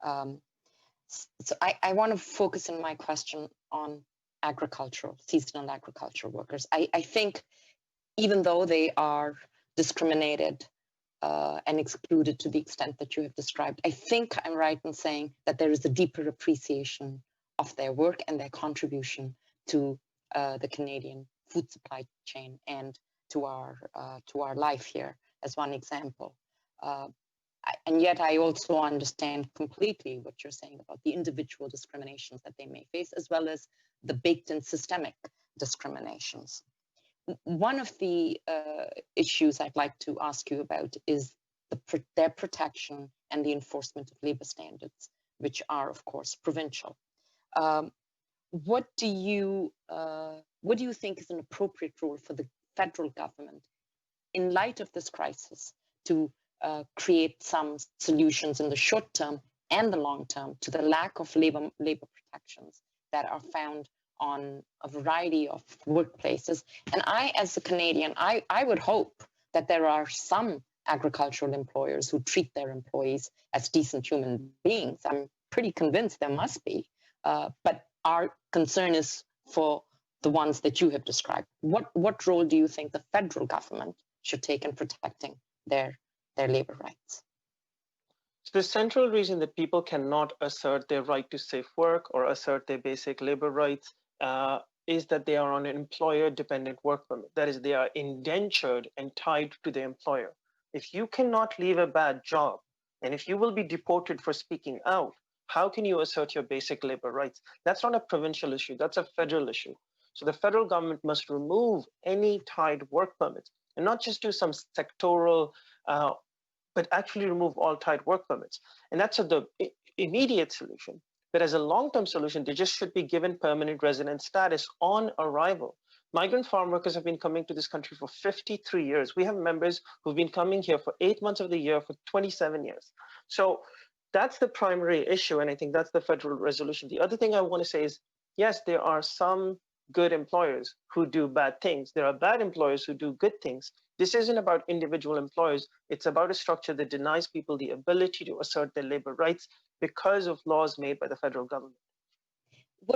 So I want to focus in my question on seasonal agricultural workers. I think even though they are discriminated and excluded to the extent that you have described, I think I'm right in saying that there is a deeper appreciation of their work and their contribution to the Canadian food supply chain and to our life here, as one example. And yet I also understand completely what you're saying about the individual discriminations that they may face, as well as the baked-in systemic discriminations. One of the issues I'd like to ask you about is their protection and the enforcement of labor standards, which are, of course, provincial. What do you think is an appropriate role for the federal government in light of this crisis to create some solutions in the short term and the long term to the lack of labor protections that are found on a variety of workplaces? And I, as a Canadian, I would hope that there are some agricultural employers who treat their employees as decent human beings. I'm pretty convinced there must be, but our concern is for the ones that you have described. What role do you think the federal government should take in protecting their labor rights? So the central reason that people cannot assert their right to safe work or assert their basic labor rights is that they are on an employer-dependent work permit. That is, they are indentured and tied to the employer. If you cannot leave a bad job, and if you will be deported for speaking out, how can you assert your basic labor rights? That's not a provincial issue, that's a federal issue. So the federal government must remove any tied work permits, and not just do some sectoral, but actually remove all tied work permits. And that's the immediate solution. But as a long-term solution, they just should be given permanent resident status on arrival. Migrant farm workers have been coming to this country for 53 years. We have members who've been coming here for 8 months of the year for 27 years. So that's the primary issue, and I think that's the federal resolution. The other thing I want to say is, yes, there are some good employers who do bad things. There are bad employers who do good things. This isn't about individual employers. It's about a structure that denies people the ability to assert their labor rights because of laws made by the federal government.